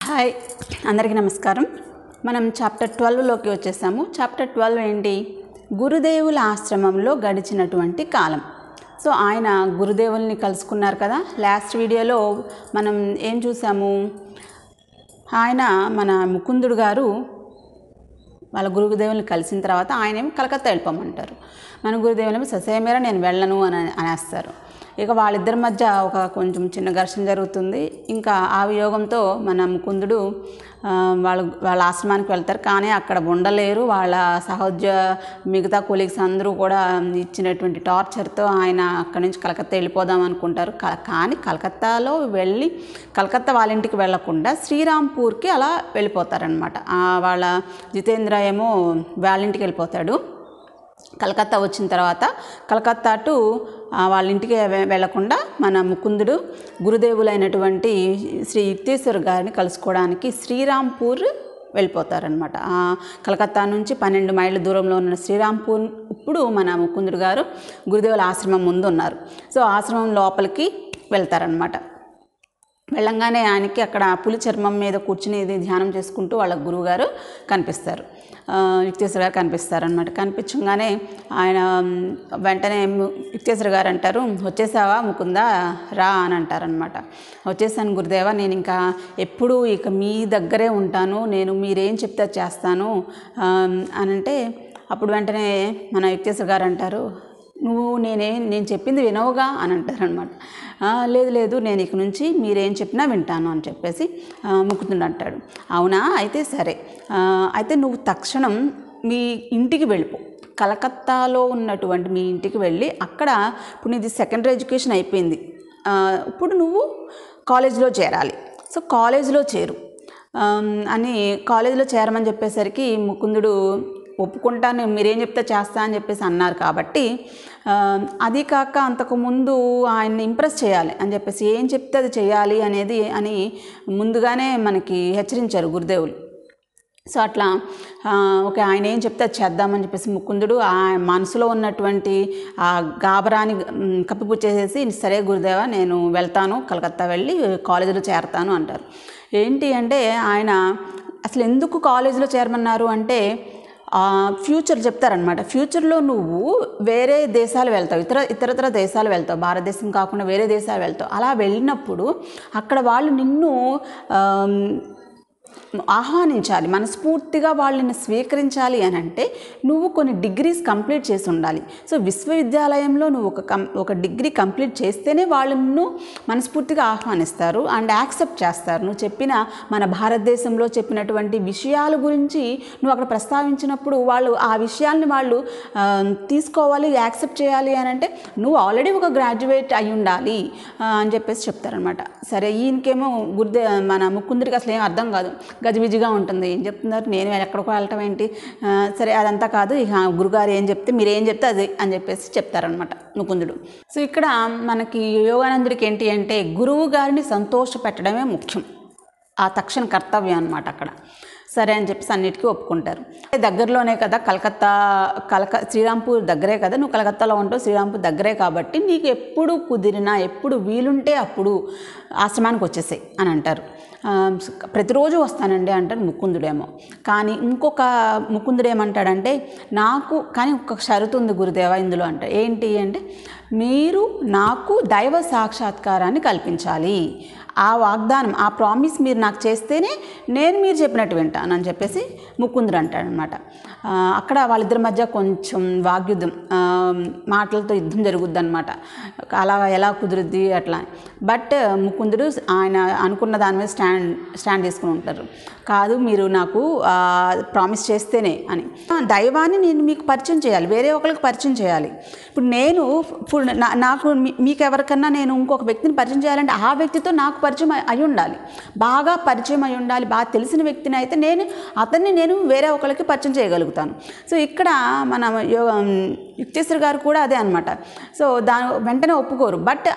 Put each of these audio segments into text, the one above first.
Hi అందరికీ నమస్కారం. మనం చాప్టర్ 12లోకి వచ్చేసాము. చాప్టర్ 12 ఏంటి? గురుదేవుల ఆశ్రమంలో గడిచినటువంటి కాలం. సో ఆయన గురుదేవుల్ని కలుసుకున్నారు కదా. లాస్ట్ వీడియోలో మనం ఏం చూసాము? ఆయన మన ముకుందుడు గారు వాళ్ళ గురుదేవుల్ని కలిసిన తర్వాత ఆయన ఏమో కలకత్తా వెళ్ళిపోమంటారు. మన గురుదేవులేమో ససేమేరా నేను వెళ్ళను అనేస్తారు. ఇక వాళ్ళిద్దరి మధ్య ఒక కొంచెం చిన్న ఘర్షణ జరుగుతుంది. ఇంకా ఆ వియోగంతో మన ముకుందుడు వాళ్ళ ఆశ్రమానికి వెళ్తారు. కానీ అక్కడ ఉండలేరు. వాళ్ళ మిగతా కొలీగ్స్ అందరూ కూడా ఇచ్చినటువంటి టార్చర్తో ఆయన అక్కడి నుంచి కలకత్తా వెళ్ళిపోదాం అనుకుంటారు. కానీ కలకత్తాలో వెళ్ళి కలకత్తా వాళ్ళ ఇంటికి వెళ్లకుండా శ్రీరాంపూర్కి అలా వెళ్ళిపోతారనమాట. వాళ్ళ జితేంద్ర ఏమో వాళ్ళ ఇంటికి వెళ్ళిపోతాడు. కలకత్తా వచ్చిన తర్వాత కలకత్తా టు వాళ్ళ ఇంటికి వెళ్లకుండా మన ముకుందుడు గురుదేవులైనటువంటి శ్రీ యుక్తేశ్వర్ గారిని కలుసుకోవడానికి శ్రీరాంపూర్ వెళ్ళిపోతారనమాట. కలకత్తా నుంచి 12 మైళ్ళ దూరంలో ఉన్న శ్రీరాంపూర్ ఇప్పుడు మన ముకుందుడు గారు గురుదేవుల ఆశ్రమం ముందు ఉన్నారు. సో ఆశ్రమం లోపలికి వెళ్తారనమాట. వెళ్ళంగానే ఆయనకి అక్కడ పులి చర్మం మీద కూర్చుని ధ్యానం చేసుకుంటూ వాళ్ళ గురువుగారు కనిపిస్తారు. యుక్తేశ్వర గారు కనిపిస్తారనమాట. కనిపించగానే ఆయన వెంటనే యుక్తేశ్వర గారు అంటారు, వచ్చేసావా ముకుందా, రా అని అంటారనమాట. వచ్చేసాను గురుదేవా, నేను ఇంకా ఎప్పుడూ ఇక మీ దగ్గరే ఉంటాను, నేను మీరేం చెప్తే చేస్తాను అని అంటే, అప్పుడు వెంటనే మన యుక్తేశ్వర గారు అంటారు, నువ్వు నేను చెప్పింది వినవుగా అని అంటారనమాట. లేదు నేను ఇక నుంచి మీరేం చెప్పినా వింటాను అని చెప్పేసి ముకుందుడు అంటాడు. అవునా, అయితే సరే, అయితే నువ్వు తక్షణం మీ ఇంటికి వెళ్ళిపో. కలకత్తాలో ఉన్నటువంటి మీ ఇంటికి వెళ్ళి అక్కడ ఇప్పుడు నీది సెకండరీ ఎడ్యుకేషన్ అయిపోయింది, ఇప్పుడు నువ్వు కాలేజీలో చేరాలి. సో కాలేజీలో చేరు అని కాలేజీలో చేరమని చెప్పేసరికి ముకుందుడు ఒప్పుకుంటాను, మీరేం చెప్తే చేస్తా అని చెప్పేసి అన్నారు. కాబట్టి అది కాక అంతకుముందు ఆయన్ని ఇంప్రెస్ చేయాలి అని చెప్పేసి ఏం చెప్తే అది చేయాలి అని ముందుగానే మనకి హెచ్చరించారు గురుదేవులు. సో అట్లా ఓకే, ఆయన ఏం చెప్తే అది చేద్దామని చెప్పేసి ముకుందుడు ఆ మనసులో ఉన్నటువంటి ఆ గాబరాన్ని కప్పిపుచ్చేసేసి, సరే గురుదేవా నేను వెళ్తాను, కలకత్తా వెళ్ళి కాలేజీలో చేరతాను అంటారు. ఏంటి అంటే ఆయన అసలు ఎందుకు కాలేజీలో చేరమన్నారు అంటే ఫ్యూచర్ చెప్తారనమాట. ఫ్యూచర్లో నువ్వు వేరే దేశాలు వెళ్తావు, ఇతరతర దేశాలు వెళ్తావు, భారతదేశం కాకుండా వేరే దేశాలు వెళ్తావు. అలా వెళ్ళినప్పుడు అక్కడ వాళ్ళు నిన్ను ఆహ్వానించాలి, మనస్ఫూర్తిగా వాళ్ళని స్వీకరించాలి అని అంటే నువ్వు కొన్ని డిగ్రీస్ కంప్లీట్ చేసి ఉండాలి. సో విశ్వవిద్యాలయంలో నువ్వు ఒక డిగ్రీ కంప్లీట్ చేస్తేనే వాళ్ళను మనస్ఫూర్తిగా ఆహ్వానిస్తారు అండ్ యాక్సెప్ట్ చేస్తారు. నువ్వు చెప్పిన మన భారతదేశంలో చెప్పినటువంటి విషయాల గురించి నువ్వు అక్కడ ప్రస్తావించినప్పుడు వాళ్ళు ఆ విషయాల్ని వాళ్ళు తీసుకోవాలి, యాక్సెప్ట్ చేయాలి అని అంటే నువ్వు ఆల్రెడీ ఒక గ్రాడ్యుయేట్ అయి ఉండాలి అని చెప్పేసి చెప్తారనమాట. సరే, ఈయనకేమో మన ముకుందుడికి అసలు ఏం అర్థం కాదు, గజిబిజిగా ఉంటుంది. ఏం చెప్తున్నారు, నేను ఎక్కడికో వెళ్ళటం ఏంటి, సరే అదంతా కాదు, ఇక గురుగారు ఏం చెప్తే మీరు ఏం చెప్తే అది అని చెప్పేసి చెప్తారనమాట ముకుందుడు. సో ఇక్కడ మనకి యోగానందుడికి ఏంటి అంటే గురువు గారిని సంతోషపెట్టడమే ముఖ్యం, ఆ తక్షణ కర్తవ్యం అనమాట అక్కడ. సరే అని చెప్పేసి అన్నిటికీ ఒప్పుకుంటారు. దగ్గరలోనే కదా శ్రీరాంపూర్ దగ్గరే కదా, నువ్వు కలకత్తాలో ఉంటావు, శ్రీరాంపూర్ దగ్గరే కాబట్టి నీకు ఎప్పుడు కుదిరినా ఎప్పుడు వీలుంటే అప్పుడు ఆశ్రమానికి వచ్చేసాయి అని అంటారు. ప్రతిరోజు వస్తానండి అంటారు ముకుందుడేమో. కానీ ఇంకొక ముకుందుడు ఏమంటాడంటే, కానీ ఒక షరతు ఉంది గురుదేవా ఇందులో అంట. ఏంటి అంటే, మీరు నాకు దైవ సాక్షాత్కారాన్ని కల్పించాలి, ఆ వాగ్దానం ఆ ప్రామిస్ మీరు నాకు చేస్తేనే నేను మీరు చెప్పినట్టు వింటాను అని చెప్పేసి ముకుందుడు అంటాడనమాట. అక్కడ వాళ్ళిద్దరి మధ్య కొంచెం వాగ్యుద్ధం, మాటలతో యుద్ధం జరుగుద్ది అనమాట. అలా ఎలా కుదురుద్ది అట్లా. బట్ ముకుందుడు ఆయన అనుకున్న దాని మీద స్టాండ్ తీసుకుని ఉంటారు. కాదు, మీరు నాకు ప్రామిస్ చేస్తేనే అని. దైవాన్ని నేను మీకు పరిచయం చేయాలి, వేరే ఒకరికి పరిచయం చేయాలి. ఇప్పుడు నాకు మీకు ఎవరికన్నా నేను ఇంకొక వ్యక్తిని పరిచయం చేయాలంటే ఆ వ్యక్తితో నాకు పరిచయం అయి ఉండాలి, బాగా పరిచయం అయి ఉండాలి. బాగా తెలిసిన వ్యక్తిని అయితే అతన్ని నేను వేరే ఒకరికి పరిచయం చేయగలుగుతాను. సో ఇక్కడ మన యుక్తేశ్వర గారు కూడా అదే అనమాట. సో వెంటనే ఒప్పుకోరు. బట్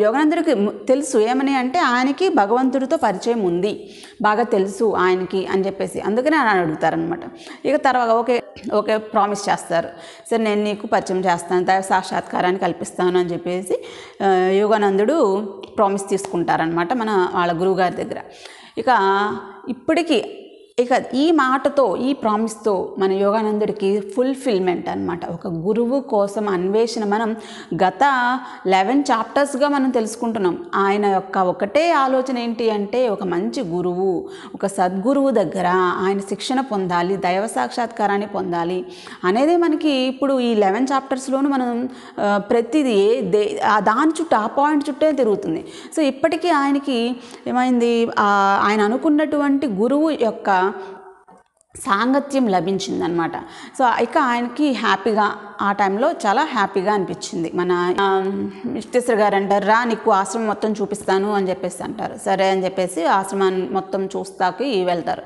యోగానందుడికి తెలుసు ఏమని అంటే ఆయనకి భగవంతుడితో పరిచయం ఉంది, బాగా తెలుసు ఆయనకి అని చెప్పేసి, అందుకనే ఆయన అడుగుతారనమాట. ఇక తర్వాత ఓకే ప్రామిస్ చేస్తారు. సరే నేను నీకు పరిచయం చేస్తాను, దైవ సాక్షాత్కారాన్ని కల్పిస్తాను అని చెప్పేసి యోగానందుడు ప్రామిస్ తీసుకుంటారనమాట వాళ్ళ గురువుగారి దగ్గర. ఇక ఇప్పటికీ ఇక ఈ మాటతో, ఈ ప్రామిస్తో మన యోగానందుడికి ఫుల్ఫిల్మెంట్ అనమాట. ఒక గురువు కోసం అన్వేషణ మనం గత 11 చాప్టర్స్గా మనం తెలుసుకుంటున్నాం. ఆయన యొక్క ఒకటే ఆలోచన ఏంటి అంటే ఒక మంచి గురువు, ఒక సద్గురువు దగ్గర ఆయన శిక్షణ పొందాలి, దైవ సాక్షాత్కారాన్ని పొందాలి అనేది మనకి ఇప్పుడు ఈ 11 చాప్టర్స్లోనూ మనం ప్రతిదీ దాని చుట్టూ, ఆ పాయింట్ చుట్టే తిరుగుతుంది. సో ఇప్పటికీ ఆయనకి ఏమైంది, ఆయన అనుకున్నటువంటి గురువు యొక్క సాంగత్యం లభించిందనమాట. సో ఇక ఆయనకి హ్యాపీగా, ఆ టైంలో చాలా హ్యాపీగా అనిపించింది. మన యుక్తేశ్వర గారు అంటారు, రా నీకు ఆశ్రమం మొత్తం చూపిస్తాను అని చెప్పేసి అంటారు. సరే అని చెప్పేసి ఆశ్రమాన్ని మొత్తం చూస్తాకి వెళ్తారు.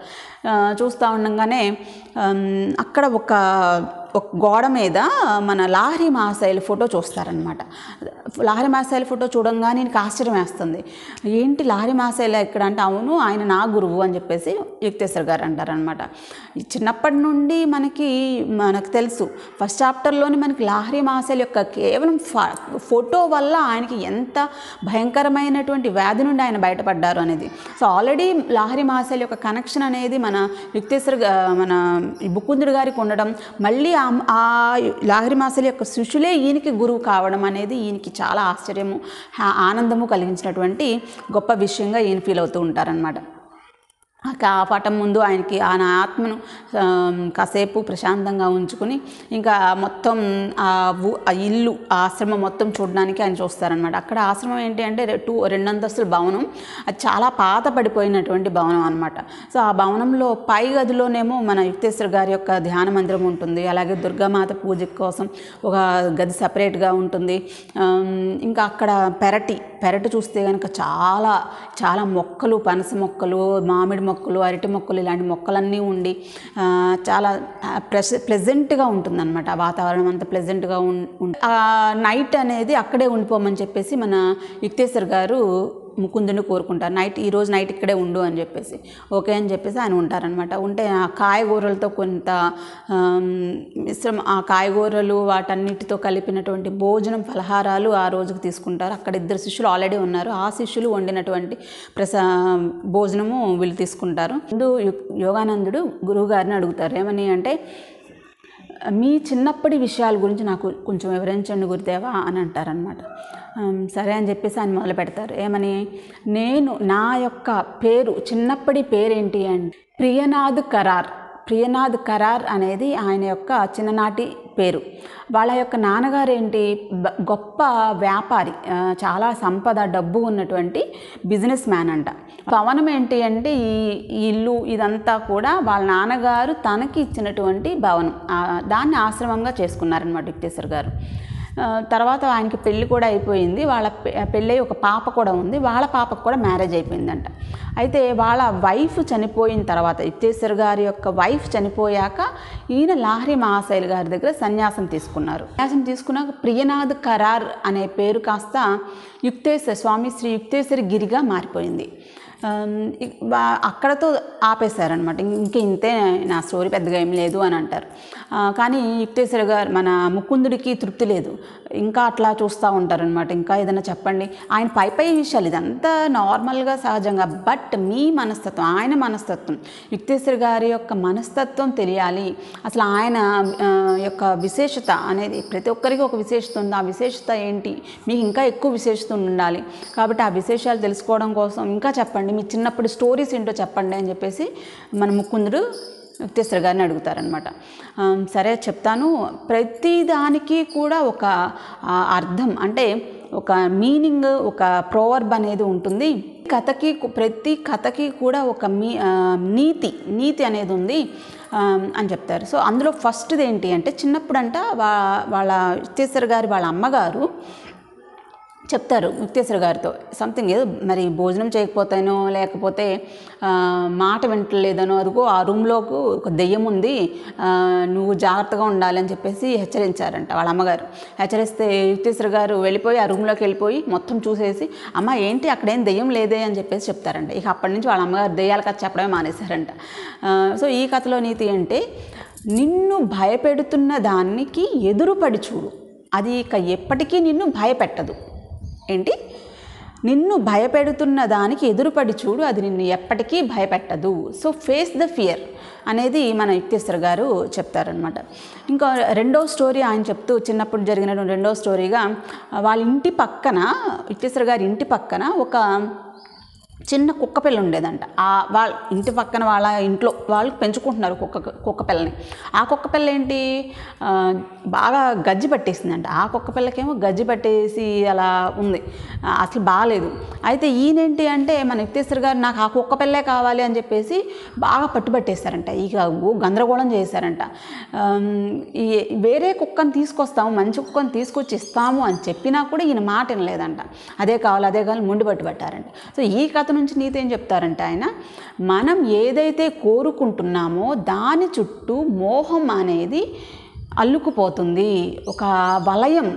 చూస్తూ ఉండగానే అక్కడ ఒక గోడ మీద మన లాహిరి మహాశైల ఫోటో చూస్తారనమాట. లాహిరి మహాశైల ఫోటో చూడంగానే నీకు ఆశ్చర్యం వేస్తుంది. ఏంటి లాహిరి మహాశైల ఇక్కడ అంటే, అవును ఆయన నా గురువు అని చెప్పేసి యుక్తేశ్వర గారు అంటారనమాట. చిన్నప్పటి నుండి మనకు తెలుసు, ఫస్ట్ చాప్టర్లోని మనకి లాహిరి మహాశైల యొక్క కేవలం ఫోటో వల్ల ఆయనకి ఎంత భయంకరమైనటువంటి వ్యాధి నుండి ఆయన బయటపడ్డారు అనేది. సో ఆల్రెడీ లాహిరి మహాశైల యొక్క కనెక్షన్ అనేది మన మన ముకుందుడు గారికి ఉండడం, మళ్ళీ ఆ లాహిరి మహాశైల యొక్క శిష్యులే ఈయనకి గురువు కావడం అనేది ఈయనకి చాలా ఆశ్చర్యము, ఆనందము కలిగించినటువంటి గొప్ప విషయంగా ఈయన ఫీల్ అవుతూ ఉంటారనమాట. ఆ పాఠం ముందు ఆయనకి ఆయన ఆత్మను కాసేపు ప్రశాంతంగా ఉంచుకుని ఇంకా మొత్తం ఆ ఇల్లు, ఆశ్రమం మొత్తం చూడడానికి ఆయన చూస్తారనమాట. అక్కడ ఆశ్రమం ఏంటి అంటే 2 అంతస్తుల భవనం, అది చాలా పాత పడిపోయినటువంటి భవనం అనమాట. సో ఆ భవనంలో పై గదిలోనేమో మన యుక్తేశ్వర గారి యొక్క ధ్యాన మందిరం ఉంటుంది, అలాగే దుర్గామాత పూజ కోసం ఒక గది సపరేట్గా ఉంటుంది. ఇంకా అక్కడ పెరటి చూస్తే కనుక చాలా మొక్కలు, పనస మొక్కలు, మామిడి మొక్కలు, అరటి మొక్కలు, ఇలాంటి మొక్కలన్నీ ఉండి చాలా ప్లెజెంట్గా ఉంటుందన్నమాట. వాతావరణం అంతా ప్లెజెంట్గా నైట్ అనేది అక్కడే ఉండిపోమని చెప్పేసి మన యుక్తేశ్వర్ గారు ముకుందుని కోరుకుంటారు. ఈరోజు నైట్ ఇక్కడే ఉండు అని చెప్పేసి ఓకే అని చెప్పేసి ఆయన ఉంటారనమాట. ఉంటే ఆ కాయగూరలతో కొంత ఆ కాయగూరలు వాటన్నిటితో కలిపినటువంటి భోజనం, ఫలహారాలు ఆ రోజుకి తీసుకుంటారు. అక్కడ 2 శిష్యులు ఆల్రెడీ ఉన్నారు. ఆ శిష్యులు వండినటువంటి భోజనము వీళ్ళు తీసుకుంటారు. ముందు యోగానందుడు గురువుగారిని అడుగుతారు, ఏమని అంటే, మీ చిన్నప్పటి విషయాల గురించి నాకు కొంచెం వివరించండి గురుదేవా అని అంటారనమాట. సరే అని చెప్పేసి ఆయన మొదలు పెడతారు. ఏమని, నా యొక్క పేరు, చిన్నప్పటి పేరేంటి అంటే ప్రియనాథ్ కరార్ అనేది ఆయన యొక్క చిన్ననాటి పేరు. వాళ్ళ యొక్క నాన్నగారు ఏంటి, గొప్ప వ్యాపారి, చాలా సంపద, డబ్బు ఉన్నటువంటి బిజినెస్ మ్యాన్ అంట. భవనం ఏంటి అంటే ఈ ఇల్లు ఇదంతా కూడా వాళ్ళ నాన్నగారు తనకి ఇచ్చినటువంటి భవనం, దాన్ని ఆశ్రమంగా చేసుకున్నారనమాట యుక్తేశ్వర్ గారు. తర్వాత ఆయనకి పెళ్ళి కూడా అయిపోయింది. వాళ్ళ పెళ్ళి ఒక పాప కూడా ఉంది. వాళ్ళ పాపకు కూడా మ్యారేజ్ అయిపోయిందంట. అయితే వాళ్ళ వైఫ్ చనిపోయిన తర్వాత, యుక్తేశ్వర్ గారి యొక్క వైఫ్ చనిపోయాక ఈయన లాహిరి మహాశైల గారి దగ్గర సన్యాసం తీసుకున్నారు. సన్యాసం తీసుకున్నాక ప్రియనాథ్ కరార్ అనే పేరు కాస్త స్వామి శ్రీ యుక్తేశ్వర గిరిగా మారిపోయింది. అక్కడతో ఆపేశారనమాట. ఇంతే, నా స్టోరీ పెద్దగా ఏం లేదు అని అంటారు. కానీ యుక్తేశ్వర గారు, మన ముకుందుడికి తృప్తి లేదు, ఇంకా అట్లా చూస్తూ ఉంటారనమాట. ఇంకా ఏదైనా చెప్పండి. ఆయన పై విషయాలు ఇదంతా నార్మల్గా సహజంగా, బట్ మీ మనస్తత్వం, ఆయన మనస్తత్వం, యుక్తేశ్వర గారి యొక్క మనస్తత్వం తెలియాలి. అసలు ఆయన యొక్క విశేషత అనేది, ప్రతి ఒక్కరికి ఒక విశేషత ఉంది. ఆ విశేషత ఏంటి, మీకు ఇంకా ఎక్కువ విశేషత ఉండాలి. కాబట్టి ఆ విశేషాలు తెలుసుకోవడం కోసం ఇంకా చెప్పండి, మీ చిన్నప్పుడు స్టోరీస్ ఏంటో చెప్పండి అని చెప్పేసి మన ముకుందుడు యుక్తేశ్వర గారిని అడుగుతారనమాట. సరే చెప్తాను. ప్రతిదానికి కూడా ఒక అర్థం, అంటే ఒక మీనింగ్, ఒక ప్రోవర్బ్ అనేది ఉంటుంది. ప్రతి కథకి కూడా ఒక నీతి అనేది ఉంది అని చెప్తారు. సో అందులో ఫస్ట్ది ఏంటి అంటే, చిన్నప్పుడంట వాళ్ళ యుక్తేశ్వర గారి వాళ్ళ అమ్మగారు చెప్తారు యుక్తేశ్వర గారితో, సంథింగ్ ఏదో మరి భోజనం చేయకపోతేనో లేకపోతే మాట వింటలేదనో, అదిగో ఆ రూమ్లోకి ఒక దెయ్యం ఉంది, నువ్వు జాగ్రత్తగా ఉండాలి అని చెప్పేసి హెచ్చరించారంట వాళ్ళ అమ్మగారు. హెచ్చరిస్తే యుక్తేశ్వర గారు వెళ్ళిపోయి ఆ రూమ్లోకి వెళ్ళిపోయి మొత్తం చూసేసి, అమ్మ ఏంటి అక్కడేం దెయ్యం లేదే అని చెప్పేసి చెప్తారంట. ఇక అప్పటి నుంచి వాళ్ళ అమ్మగారు దెయ్యాల కథ చెప్పడమే మానేశారంట. సో ఈ కథలో నీతి అంటే, నిన్ను భయపెడుతున్న దానికి ఎదురుపడి చూడు, అది ఇక ఎప్పటికీ నిన్ను భయపెట్టదు. ఏంటి, నిన్ను భయపెడుతున్న దానికి ఎదురుపడి చూడు, అది నిన్ను ఎప్పటికీ భయపెట్టదు. సో ఫేస్ ద ఫియర్ అనేది మన యుక్తేశ్వర్ గారు చెప్తారనమాట. ఇంకా రెండో స్టోరీ ఆయన చెప్తూ, చిన్నప్పుడు జరిగిన రెండో స్టోరీగా, వాళ్ళ ఇంటి పక్కన, యుక్తేశ్వర్ గారి ఇంటి పక్కన ఒక చిన్న కుక్క పిల్ల ఉండేదంట. వాళ్ళ ఇంటి పక్కన వాళ్ళ ఇంట్లో వాళ్ళు పెంచుకుంటున్నారు కుక్క పిల్లని. ఆ కుక్క పిల్ల ఏంటి, బాగా గజ్జి పట్టేసిందంట. ఆ కుక్క పిల్లకేమో గజ్జి పట్టేసి అలా ఉంది, అసలు బాగాలేదు. అయితే ఈయనేంటి అంటే, మన యుక్తేశ్వర్ గారు నాకు ఆ కుక్క పిల్లే కావాలి అని చెప్పేసి బాగా పట్టుబట్టేశారంట. ఇక గందరగోళం చేశారంట. వేరే కుక్కను తీసుకొస్తాము, మంచి కుక్కను తీసుకొచ్చి ఇస్తాము అని చెప్పినా కూడా ఈయన మాట వినలేదంట. అదే కావాలి మొండి పట్టుబట్టారంట. సో ఈ కథ నుంచి నీతి ఏం చెప్తారంటే ఆయన, మనం ఏదైతే కోరుకుంటున్నామో దాని చుట్టూ మోహం అనేది అల్లుకుపోతుంది. ఒక వలయం,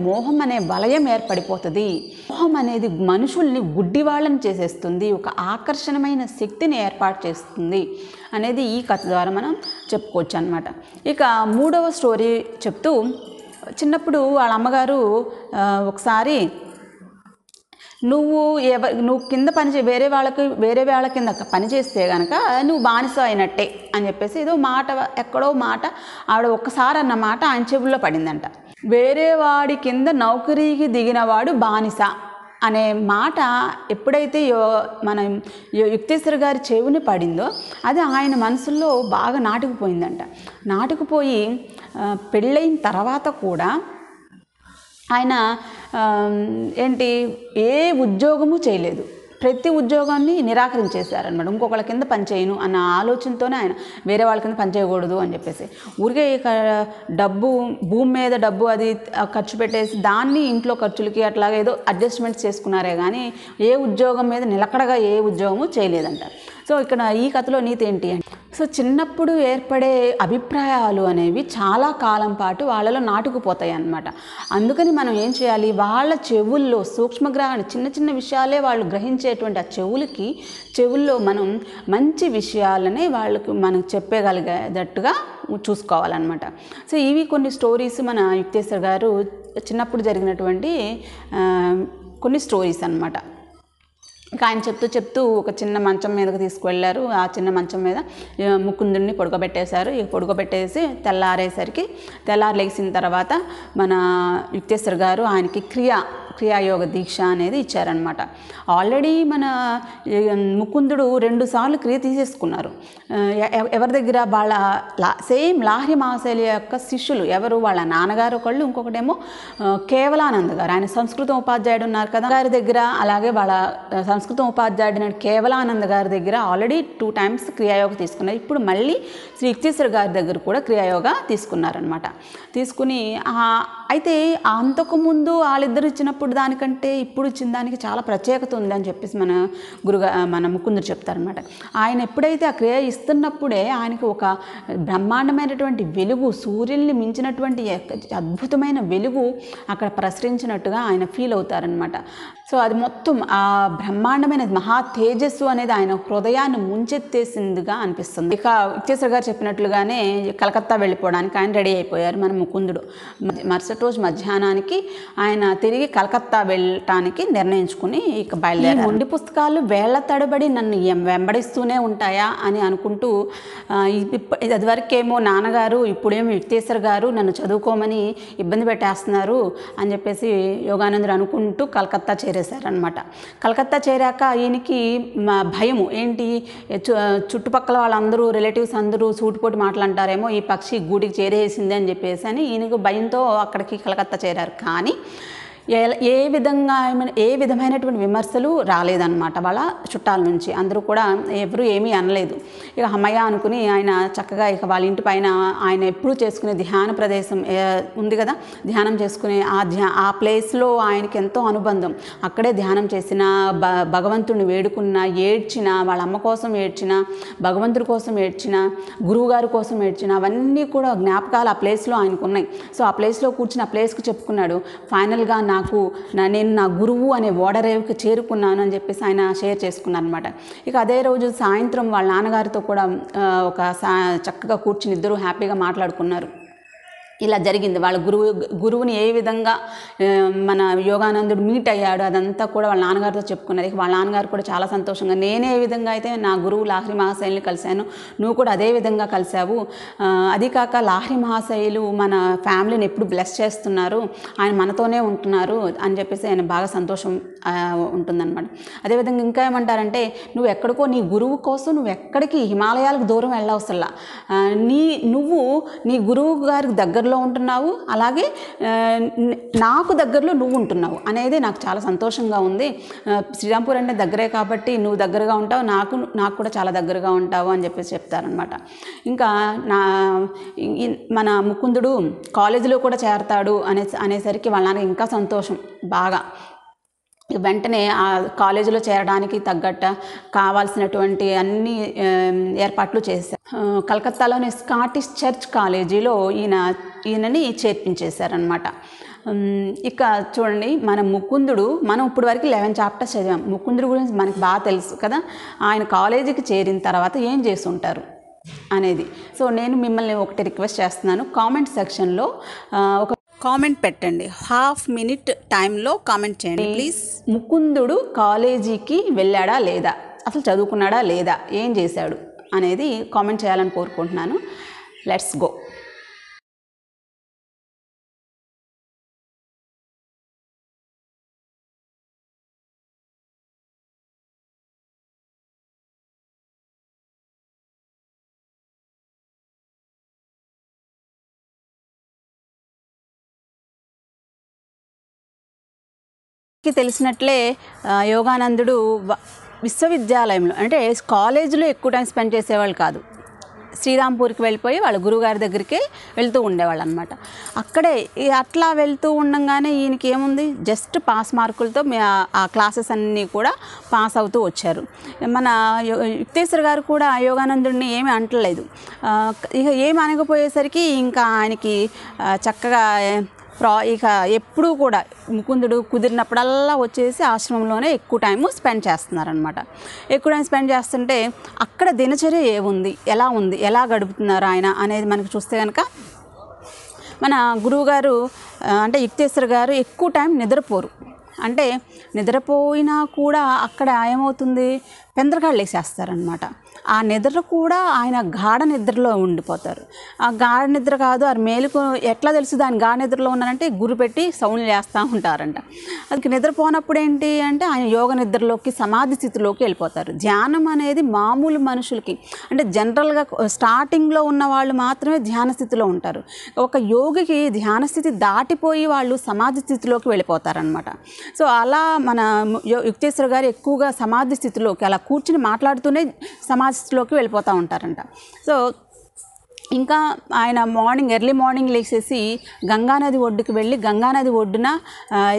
మోహం అనే వలయం ఏర్పడిపోతుంది. మోహం అనేది మనుషుల్ని గుడ్డివాళ్ళని చేసేస్తుంది, ఒక ఆకర్షణమైన శక్తిని ఏర్పాటు చేస్తుంది అనేది ఈ కథ ద్వారా మనం చెప్పుకోవచ్చు అన్నమాట. ఇక మూడవ స్టోరీ చెప్తూ, చిన్నప్పుడు వాళ్ళ అమ్మగారు ఒకసారి, నువ్వు కింద వేరే వాళ్ళ కింద పని చేస్తే కనుక నువ్వు బానిస అయినట్టే అని చెప్పేసి ఎక్కడో మాట ఆవిడ ఒక్కసారి అన్న మాట ఆయన చెవుల్లో పడిందంట. వేరే వాడి కింద నౌకరీకి దిగినవాడు బానిస అనే మాట ఎప్పుడైతే మన యుక్తేశ్వర్ గారి చెవుని పడిందో అది ఆయన మనసులో బాగా నాటుకుపోయిందంట. నాటుకుపోయి పెళ్ళైన తర్వాత కూడా ఆయన ఏ ఉద్యోగము చేయలేదు. ప్రతి ఉద్యోగాన్ని నిరాకరించేశారనమాట. ఇంకొకళ్ళ కింద పనిచేయను అన్న ఆలోచనతోనే ఆయన వేరే వాళ్ళ కింద పనిచేయకూడదు అని చెప్పేసి ఊరికే భూమి మీద డబ్బు అది ఖర్చు పెట్టేసి దాన్ని ఇంట్లో ఖర్చులకి అట్లాగే ఏదో అడ్జస్ట్మెంట్స్ చేసుకున్నారే కానీ ఏ ఉద్యోగం మీద నిలకడగా ఏ ఉద్యోగము చేయలేదంట. సో ఇక్కడ ఈ కథలో నీతి ఏంటి అంటే, సో చిన్నప్పుడు ఏర్పడే అభిప్రాయాలు అనేవి చాలా కాలం పాటు వాళ్ళలో నాటుకుపోతాయి అన్నమాట. అందుకని మనం ఏం చేయాలి, వాళ్ళ చెవుల్లో సూక్ష్మగ్రహాన్ని చిన్న చిన్న విషయాలే వాళ్ళు గ్రహించేటువంటి ఆ చెవుల్లో మనం మంచి విషయాలనే మనం చెప్పగలిగేటట్టుగా చూసుకోవాలన్నమాట. సో ఇవి కొన్ని స్టోరీస్ మన యుక్తేశ్వర్ గారు చిన్నప్పుడు జరిగినటువంటి కొన్ని స్టోరీస్ అన్నమాట. ఇంకా ఆయన చెప్తూ ఒక చిన్న మంచం మీదకి తీసుకువెళ్ళారు. ఆ చిన్న మంచం మీద ముకుందుడిని పడుకోబెట్టేశారు. ఇక పడుకోబెట్టేసి తెల్లారి లేచిన తర్వాత మన యుక్తేశ్వర్ గారు ఆయనకి క్రియాయోగ దీక్ష అనేది ఇచ్చారనమాట. ఆల్రెడీ మన ముకుందుడు 2 సార్లు క్రియ తీసేసుకున్నారు. ఎవరి దగ్గర, వాళ్ళ సేమ్ లాహిరి మహాశైలి యొక్క శిష్యులు ఎవరు, వాళ్ళ నాన్నగారు ఒకళ్ళు, ఇంకొకటేమో కేవలానంద గారు, ఆయన సంస్కృతం ఉపాధ్యాయుడు ఉన్నారు కదా గారి దగ్గర, అలాగే వాళ్ళ సంస్కృతం ఉపాధ్యాయుడు కేవలానంద గారి దగ్గర ఆల్రెడీ 2 times క్రియాయోగ తీసుకున్నారు. ఇప్పుడు మళ్ళీ శ్రీ యుక్తేశ్వర్ గారి దగ్గర కూడా క్రియాయోగ తీసుకున్నారనమాట. తీసుకుని అయితే అంతకుముందు వాళ్ళిద్దరు ఇచ్చినప్పుడు దానికంటే ఇప్పుడు ఇచ్చిన దానికి చాలా ప్రత్యేకత ఉందని చెప్పేసి మన ముకుందుడు చెప్తారనమాట. ఆయన ఎప్పుడైతే ఆ క్రియ ఇస్తున్నప్పుడే ఆయనకి ఒక బ్రహ్మాండమైనటువంటి వెలుగు, సూర్యుల్ని మించినటువంటి అద్భుతమైన వెలుగు అక్కడ ప్రసరించినట్టుగా ఆయన ఫీల్ అవుతారనమాట. సో అది మొత్తం ఆ బ్రహ్మాండమైన మహా తేజస్సు అనేది ఆయన హృదయాన్ని ముంచెత్తేసిందిగా అనిపిస్తుంది. ఇక యుక్తేశ్వర్ గారు చెప్పినట్లుగానే కలకత్తా వెళ్ళిపోవడానికి ఆయన రెడీ అయిపోయారు మన ముకుందుడు. మరుసటి రోజు మధ్యాహ్నానికి ఆయన తిరిగి కలకత్తా వెళ్ళటానికి నిర్ణయించుకుని ఇక బయలుదేరారు. మొండి పుస్తకాలు వేళ్ల తడబడి నన్ను వెంబడిస్తూనే ఉంటాయా అని అనుకుంటూ, అదివరకేమో నాన్నగారు, ఇప్పుడేమో యుక్తేశ్వర్ గారు నన్ను చదువుకోమని ఇబ్బంది పెట్టేస్తున్నారు అని చెప్పేసి యోగానందుడు అనుకుంటూ కలకత్తా చేరేశారనమాట. కలకత్తా చేరాక ఈయనకి భయము ఏంటి, చుట్టుపక్కల వాళ్ళందరూ రిలేటివ్స్ అందరూ సూటిపోటి మాటలంటారేమో, ఈ పక్షి గూడికి చేరేసింది అని చెప్పేసి అని ఈయనకు భయంతో అక్కడికి కలకత్తా చేరారు. కానీ ఏ విధమైనటువంటి విమర్శలు రాలేదన్నమాట వాళ్ళ చుట్టాల నుంచి. అందరూ కూడా ఎవరు ఏమీ అనలేదు. ఇక అమ్మయ్య అనుకుని ఆయన చక్కగా ఇక వాళ్ళ ఇంటి పైన ఆయన ఎప్పుడూ చేసుకునే ధ్యాన ప్రదేశం ఉంది కదా, ధ్యానం చేసుకునే ఆ ప్లేస్లో ఆయనకి ఎంతో అనుబంధం. అక్కడే ధ్యానం చేసిన, భగవంతుడిని వేడుకున్న, ఏడ్చిన, వాళ్ళ అమ్మ కోసం ఏడ్చిన, భగవంతుడి కోసం ఏడ్చిన, గురువుగారి కోసం ఏడ్చిన, అవన్నీ కూడా జ్ఞాపకాలు ఆ ప్లేస్లో ఆయనకు ఉన్నాయి. సో ఆ ప్లేస్లో కూర్చుని ఆ ప్లేస్కి చెప్పుకున్నాడు. ఫైనల్గా నేను నా గురువు అనే ఓడరేవుకి చేరుకున్నాను అని చెప్పేసి ఆయన షేర్ చేసుకున్నారు అనమాట. ఇక అదే రోజు సాయంత్రం వాళ్ళ నాన్నగారితో కూడా చక్కగా కూర్చుని ఇద్దరు హ్యాపీగా మాట్లాడుకున్నారు. ఇలా జరిగింది. వాళ్ళ గురువుని ఏ విధంగా మన యోగానందుడు మీట్ అయ్యాడు అదంతా కూడా వాళ్ళ నాన్నగారితో చెప్పుకున్నారు. వాళ్ళ నాన్నగారు కూడా చాలా సంతోషంగా, నేనే ఏ విధంగా అయితే నా గురువు లాహిరి మహాశయుల్ని కలిశాను, నువ్వు కూడా అదే విధంగా కలిశావు, అది కాక లాహిరి మహాశయులు మన ఫ్యామిలీని ఎప్పుడు బ్లెస్ చేస్తున్నారు, ఆయన మనతోనే ఉంటున్నారు అని చెప్పేసి ఆయన బాగా సంతోషం ఉంటుందన్నమాట. అదేవిధంగా ఇంకా ఏమంటారంటే, నువ్వు ఎక్కడికో నీ గురువు కోసం నువ్వు ఎక్కడికి హిమాలయాలకు దూరం వెళ్ళవసరలా, నువ్వు నీ గురువు గారికి దగ్గరలో ఉంటున్నావు, అలాగే నాకు దగ్గరలో నువ్వు ఉంటున్నావు అనేది నాకు చాలా సంతోషంగా ఉంది. శ్రీరాంపూర్ అంటే దగ్గరే కాబట్టి నువ్వు దగ్గరగా ఉంటావు, నాకు కూడా చాలా దగ్గరగా ఉంటావు అని చెప్పేసి చెప్తారనమాట. ఇంకా మన ముకుందుడు కాలేజీలో కూడా చేరతాడు అనేసరికి వాళ్ళ నాన్న ఇంకా సంతోషం బాగా. వెంటనే ఆ కాలేజీలో చేరడానికి తగ్గట్ట కావాల్సినటువంటి అన్ని ఏర్పాట్లు చేశారు. కలకత్తాలోని స్కాటిష్ చర్చ్ కాలేజీలో ఈయనని చేర్పించేశారనమాట. ఇక చూడండి, మన ముకుందుడు, మనం ఇప్పుడు వరకు 11 చాప్టర్స్ చదివాం. ముకుందుడు గురించి మనకు బాగా తెలుసు కదా, ఆయన కాలేజీకి చేరిన తర్వాత ఏం చేసి ఉంటారు అనేది. సో నేను మిమ్మల్ని ఒకటి రిక్వెస్ట్ చేస్తున్నాను, కామెంట్ సెక్షన్లో ఒక కామెంట్ పెట్టండి, హాఫ్ మినిట్ టైంలో కామెంట్ చేయండి ప్లీజ్. ముకుందుడు కాలేజీకి వెళ్ళాడా లేదా, అసలు చదువుకున్నాడా లేదా, ఏం చేశాడు అనేది కామెంట్ చేయాలని కోరుకుంటున్నాను. Let's go. తెలిసినట్లే యోగానందుడు విశ్వవిద్యాలయంలో అంటే కాలేజీలో ఎక్కువ టైం స్పెండ్ చేసేవాళ్ళు కాదు. శ్రీరాంపూర్కి వెళ్ళిపోయి వాళ్ళ గురువుగారి దగ్గరికి వెళ్తూ ఉండేవాళ్ళు అనమాట. అక్కడే అట్లా వెళ్తూ ఉండగానే ఈయనకి ఏముంది, జస్ట్ పాస్ మార్కులతో ఆ క్లాసెస్ అన్నీ కూడా పాస్ అవుతూ వచ్చారు. మన యుక్తేశ్వర్ గారు కూడా యోగానందుడిని ఏమీ అంటలేదు. ఇక ఏమి అనకపోయేసరికి ఇంకా ఆయనకి చక్కగా ఇక ఎప్పుడూ కూడా ముకుందుడు కుదిరినప్పుడల్లా వచ్చేసి ఆశ్రమంలోనే ఎక్కువ టైము స్పెండ్ చేస్తున్నారనమాట. ఎక్కువ టైం స్పెండ్ చేస్తుంటే అక్కడ దినచర్య ఏముంది, ఎలా గడుపుతున్నారు ఆయన అనేది మనకు చూస్తే కనుక, మన గురువుగారు అంటే యుక్తేశ్వర్ గారు ఎక్కువ టైం నిద్రపోరు. అంటే నిద్రపోయినా కూడా అక్కడ ఏమవుతుంది, పెందరకాళ్ళు వేసేస్తారనమాట. ఆ నిద్ర కూడా ఆయన గాఢ నిద్రలో ఉండిపోతారు. ఆ గాఢ నిద్ర కాదు, ఆ మేలుకు ఎట్లా తెలుసు ఆయన గాఢ నిద్రలో ఉన్నారంటే గురి పెట్టి సౌండ్లు చేస్తూ ఉంటారంట. అది నిద్రపోనప్పుడు ఏంటి అంటే ఆయన యోగ నిద్రలోకి, సమాధి స్థితిలోకి వెళ్ళిపోతారు. ధ్యానం అనేది మామూలు మనుషులకి అంటే జనరల్గా స్టార్టింగ్లో ఉన్న వాళ్ళు మాత్రమే ధ్యాన స్థితిలో ఉంటారు. ఒక యోగికి ధ్యాన స్థితి దాటిపోయి వాళ్ళు సమాధి స్థితిలోకి వెళ్ళిపోతారనమాట. సో అలా మన యుక్తేశ్వర్ గారు ఎక్కువగా సమాధి స్థితిలోకి అలా కూర్చుని మాట్లాడుతూనే సమాధిలోకి వెళ్ళిపోతూ ఉంటారంట. సో ఇంకా ఆయన ఎర్లీ మార్నింగ్ లేచేసి గంగానది ఒడ్డుకి వెళ్ళి గంగానది ఒడ్డున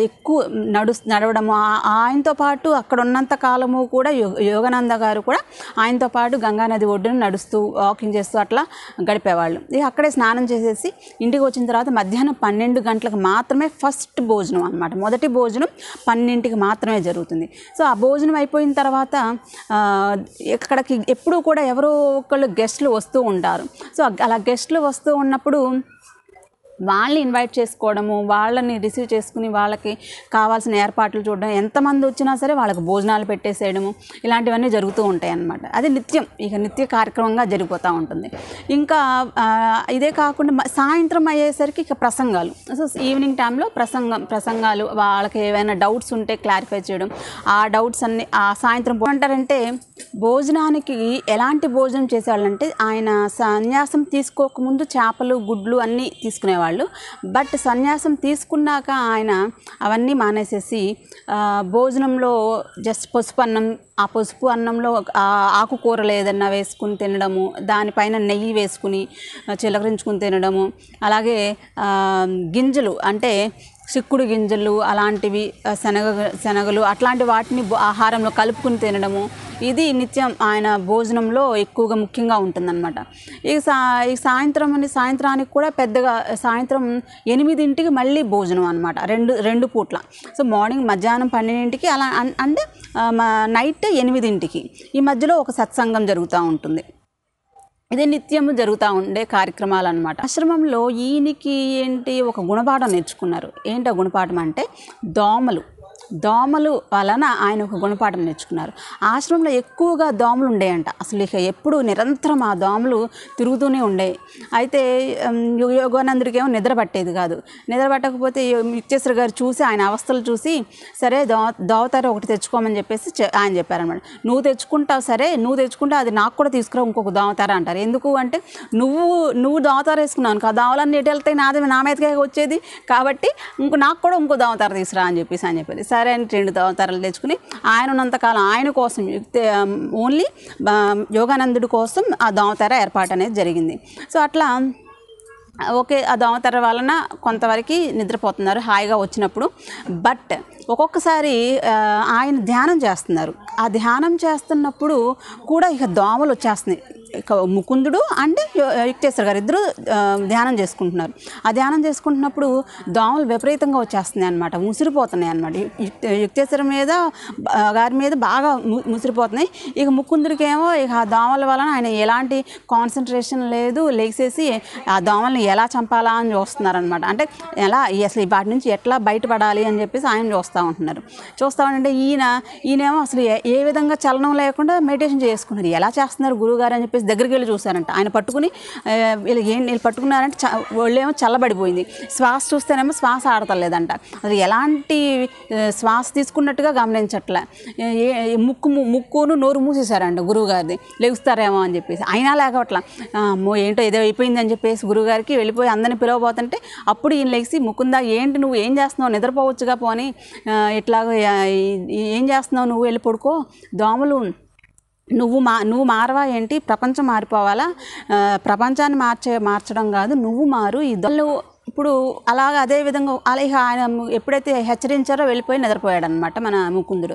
ఎక్కువ నడవడము, ఆయనతో పాటు అక్కడ ఉన్నంత కాలము కూడా యోగానంద గారు కూడా ఆయనతో పాటు గంగానది ఒడ్డున నడుస్తూ వాకింగ్ చేస్తూ అట్లా గడిపేవాళ్ళు. ఇక అక్కడే స్నానం చేసేసి ఇంటికి వచ్చిన తర్వాత మధ్యాహ్నం 12 గంటలకు మాత్రమే ఫస్ట్ భోజనం అనమాట. మొదటి భోజనం 12కి మాత్రమే జరుగుతుంది. సో ఆ భోజనం అయిపోయిన తర్వాత ఇక్కడికి ఎప్పుడూ కూడా ఎవరో ఒకళ్ళు గెస్టులు వస్తూ ఉంటారు. సో అలా గెస్టులు వస్తూ ఉన్నప్పుడు వాళ్ళని ఇన్వైట్ చేసుకోవడము, వాళ్ళని రిసీవ్ చేసుకుని వాళ్ళకి కావాల్సిన ఏర్పాట్లు చూడడం, ఎంతమంది వచ్చినా సరే వాళ్ళకి భోజనాలు పెట్టేసేయడము, ఇలాంటివన్నీ జరుగుతూ ఉంటాయి అన్నమాట. అది నిత్య కార్యక్రమంగా జరిగిపోతూ ఉంటుంది. ఇంకా ఇదే కాకుండా సాయంత్రం అయ్యేసరికి ఇక ప్రసంగాలు. సో ఈవినింగ్ టైంలో ప్రసంగాలు, వాళ్ళకి ఏవైనా డౌట్స్ ఉంటే క్లారిఫై చేయడం, ఆ డౌట్స్ అన్ని ఆ సాయంత్రం అంటారంటే. భోజనానికి ఎలాంటి భోజనం చేసేవాళ్ళంటే ఆయన సన్యాసం తీసుకోకముందు చేపలు, గుడ్లు అన్నీ తీసుకునేవాళ్ళు. బట్ సన్యాసం తీసుకున్నాక ఆయన అవన్నీ మానేసేసి భోజనంలో జస్ట్ పసుపు అన్నం, ఆ పసుపు అన్నంలో ఆకుకూరలు ఏదన్నా వేసుకుని తినడము, దానిపైన నెయ్యి వేసుకుని చిలకరించుకుని తినడము, అలాగే గింజలు అంటే చిక్కుడు గింజలు అలాంటివి, శనగలు అట్లాంటి వాటిని ఆహారంలో కలుపుకుని తినడము, ఇది నిత్యం ఆయన భోజనంలో ఎక్కువగా ముఖ్యంగా ఉంటుందన్నమాట. ఈ సాయంత్రానికి కూడా పెద్దగా సాయంత్రం 8ంటికి మళ్ళీ భోజనం అనమాట, రెండు పూట్ల. సో మార్నింగ్ మధ్యాహ్నం 12ంటికి అలా అంటే నైట్ 8ంటికి ఈ మధ్యలో ఒక సత్సంగం జరుగుతూ ఉంటుంది. ఇది నిత్యము జరుగుతూ ఉండే కార్యక్రమాలు అనమాట. ఆశ్రమంలో ఈయనకి ఏంటి ఒక గుణపాఠం నేర్చుకున్నారు. ఏంటి ఆ గుణపాఠం అంటే దోమలు వలన ఆయన ఒక గుణపాఠం నేర్చుకున్నారు. ఆశ్రమంలో ఎక్కువగా దోమలు ఉండేయంట. అసలు ఇక ఎప్పుడు నిరంతరం ఆ దోమలు తిరుగుతూనే ఉండేవి. అయితే యోగానందుడికి ఏమో నిద్ర పట్టేది కాదు. నిద్ర పట్టకపోతే యుక్తేశ్వర గారు చూసి ఆయన అవస్థలు చూసి సరే దోవతార ఒకటి తెచ్చుకోమని చెప్పేసి ఆయన చెప్పారనమాట. నువ్వు తెచ్చుకుంటావు, సరే నువ్వు తెచ్చుకుంటే అది నాకు కూడా తీసుకురా ఇంకొక దోవతార అంటారు. ఎందుకు అంటే నువ్వు దోవతార వేసుకున్నావు ఆ దోవలన్నీ ఎటు వెళ్తాయి, నా మీదకే వచ్చేది, కాబట్టి నాకు కూడా ఇంకో దోవతార తీసుకురా అని చెప్పేసి ఆయన చెప్పేది. సరే అని 2 దోవతారలు తెచ్చుకుని ఆయన ఉన్నంతకాలం ఆయన కోసం ఓన్లీ యోగానందుడి కోసం ఆ దోవతార ఏర్పాటు అనేది జరిగింది. సో అట్లా ఓకే, ఆ దోమతెర వలన కొంతవరకు నిద్రపోతున్నారు హాయిగా వచ్చినప్పుడు. బట్ ఒక్కొక్కసారి ఆయన ధ్యానం చేస్తున్నారు. ఆ ధ్యానం చేస్తున్నప్పుడు కూడా ఇక దోమలు వచ్చేస్తున్నాయి. ఇక ముకుందుడు అండ్ యుక్తేశ్వర గారు ఇద్దరు ధ్యానం చేసుకుంటున్నారు. ఆ ధ్యానం చేసుకుంటున్నప్పుడు దోమలు విపరీతంగా వచ్చేస్తున్నాయి అనమాట, ముసిరిపోతున్నాయి అనమాట. యుక్తేశ్వర గారి మీద బాగా ముసిరిపోతున్నాయి. ఇక ముకుందుడికి ఏమో ఇక ఆ దోమల వలన ఆయన ఎలాంటి కాన్సన్ట్రేషన్ లేదు, లేచేసి ఆ దోమల్ని ఎలా చంపాలా అని చూస్తున్నారనమాట. అంటే అసలు వాటి నుంచి ఎట్లా బయటపడాలి అని చెప్పేసి ఆయన చూస్తూ ఉంటే ఈయనేమో అసలు ఏ విధంగా చలనం లేకుండా మెడిటేషన్ చేసుకున్నారు. ఎలా చేస్తున్నారు గురువుగారు అని చెప్పేసి దగ్గరికి వెళ్ళి చూశారంట. ఆయన పట్టుకుని వీళ్ళు పట్టుకున్నారంటే వాళ్ళేమో చల్లబడిపోయింది. శ్వాస చూస్తేనేమో శ్వాస ఆడతలేదంట. అది ఎలాంటి శ్వాస తీసుకున్నట్టుగా గమనించట్లే. ముక్కును నోరు మూసేశారంట గురువుగారిది, లెగుస్తారేమో అని చెప్పేసి. అయినా లేకట్లా ఏంటో ఏదో అయిపోయింది అని చెప్పేసి గురువుగారికి వెళ్ళిపోయి అందరిని పిలవబోతుంటే అప్పుడు ఈయన లెగిసి, ముకుందా ఏంటి నువ్వు ఏం చేస్తున్నావు, నిద్రపోవచ్చుగా పోని, ఇట్లాగ ఏం చేస్తున్నావు, నువ్వు వెళ్ళి పడుకో, దోమలు నువ్వు మారవా ఏంటి, ప్రపంచం మారిపోవాలా, ప్రపంచాన్ని మార్చడం కాదు, నువ్వు మారు, ఈ దొల్లు ఇప్పుడు అలాగ అదే విధంగా ఆయన ఎప్పుడైతే హెచ్చరించారో వెళ్ళిపోయి నిద్రపోయాడనమాట మన ముకుందుడు.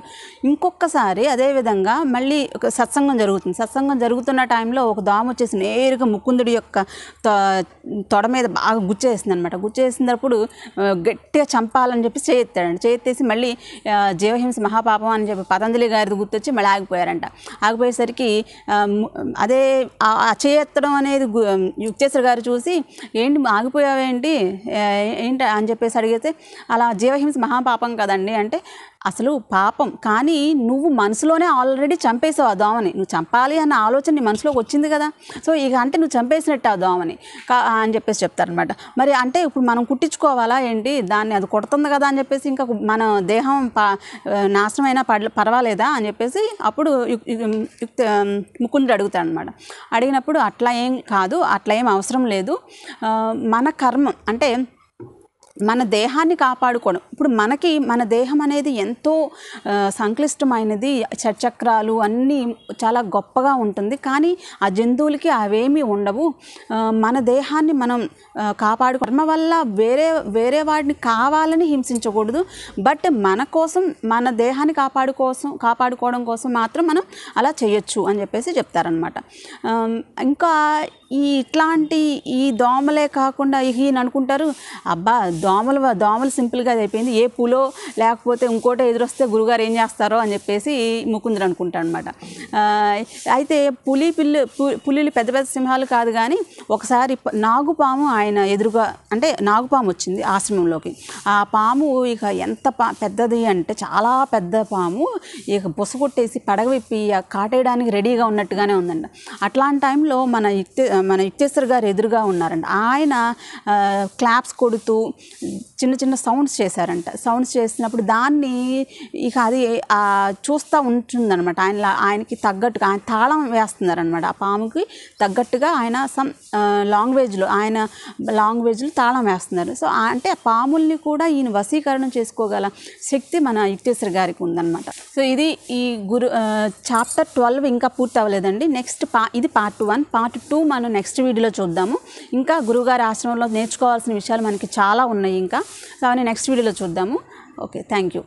ఇంకొకసారి అదేవిధంగా మళ్ళీ ఒక సత్సంగం జరుగుతుంది. సత్సంగం జరుగుతున్న టైంలో ఒక దోమ వచ్చేసి నేరుగా ముకుందుడి యొక్క తొడ మీద బాగా గుచ్చేసింది అనమాట. గుచ్చేసినప్పుడు గట్టిగా చంపాలని చెప్పి చేయెత్తాడండి. చేయెత్తేసి మళ్ళీ జీవహింస మహాపాపం అని చెప్పి పతంజలి గారిది గుర్తొచ్చి మళ్ళీ ఆగిపోయారంట. ఆగిపోయేసరికి అదే ఆ చేయెత్తడం అనేది యుక్తేశ్వర గారు చూసి ఏంటి ఆగిపోయావేంటి అని చెప్పేసి అడిగితే, అలా జీవహింస మహాపాపం కదండి అంటే, అసలు పాపం కానీ నువ్వు మనసులోనే ఆల్రెడీ చంపేసావు ఆ దోమని, నువ్వు చంపాలి అన్న ఆలోచన నీ మనసులోకి వచ్చింది కదా, సో ఇక అంటే నువ్వు చంపేసినట్టు ఆ దోమని అని చెప్పేసి చెప్తారనమాట. మరి అంటే ఇప్పుడు మనం కుట్టించుకోవాలా ఏంటి, దాన్ని అది కొడుతుంది కదా అని చెప్పేసి ఇంకా మన దేహం నాశనమైనా పర్వాలేదా అని చెప్పేసి అప్పుడు ముకుందుడు అడుగుతాడు అనమాట. అడిగినప్పుడు అట్లా ఏం కాదు, అట్లా ఏం అవసరం లేదు, మన కర్మ అంటే మన దేహాన్ని కాపాడుకోవడం. ఇప్పుడు మన దేహం అనేది ఎంతో సంక్లిష్టమైనది, షట్చక్రాలు అన్నీ చాలా గొప్పగా ఉంటుంది, కానీ ఆ జంతువులకి అవేమీ ఉండవు. మన దేహాన్ని మనం కర్మ వల్ల వేరే వాడిని కావాలని హింసించకూడదు, బట్ మన కోసం మన దేహాన్ని కాపాడుకోవడం కోసం మాత్రం మనం అలా చేయొచ్చు అని చెప్పేసి చెప్తారనమాట. ఇంకా ఇట్లాంటి ఈ దోమలే కాకుండా ఈయన అనుకుంటారు, అబ్బా దోమలు సింపుల్గా అయిపోయింది, ఏ పులో లేకపోతే ఇంకోటి ఎదురొస్తే గురుగారు ఏం చేస్తారో అని చెప్పేసి ముకుందుడు అనుకుంటాడు అనమాట. అయితే పులిలు పెద్ద పెద్ద సింహాలు కాదు, కానీ ఒకసారి నాగుపాము ఆయన ఎదురుగా, అంటే నాగుపాము వచ్చింది ఆశ్రమంలోకి. ఆ పాము ఇక ఎంత పెద్దది అంటే చాలా పెద్ద పాము, ఇక బుస కొట్టేసి పడగ విప్పి కాటేయడానికి రెడీగా ఉన్నట్టుగానే ఉందంట. అట్లాంటి టైంలో మన యుక్తేశ్వర గారు ఎదురుగా ఉన్నారంట. ఆయన క్లాప్స్ కొడుతూ చిన్న చిన్న సౌండ్స్ చేశారంట. సౌండ్స్ చేసినప్పుడు దాన్ని ఇక అది చూస్తూ ఉంటుందన్నమాట. ఆయనకి తగ్గట్టుగా ఆయన తాళం వేస్తున్నారనమాట. ఆ పాముకి తగ్గట్టుగా ఆయన లాంగ్వేజ్లో తాళం వేస్తున్నారు. సో అంటే ఆ పాముల్ని కూడా ఈయన వశీకరణం చేసుకోగల శక్తి మన యుక్తేశ్వర గారికి ఉందన్నమాట. సో ఇది ఈ చాప్టర్ 12 ఇంకా పూర్తి అవ్వలేదండి. నెక్స్ట్ ఇది పార్ట్ 1. పార్ట్ 2 మనం నెక్స్ట్ వీడియోలో చూద్దాము. ఇంకా గురువుగారి ఆశ్రమంలో నేర్చుకోవాల్సిన విషయాలు మనకి చాలా ఉన్నాయి ఇంకా. సో అవన్నీ నెక్స్ట్ వీడియోలో చూద్దాము. Okay, thank you.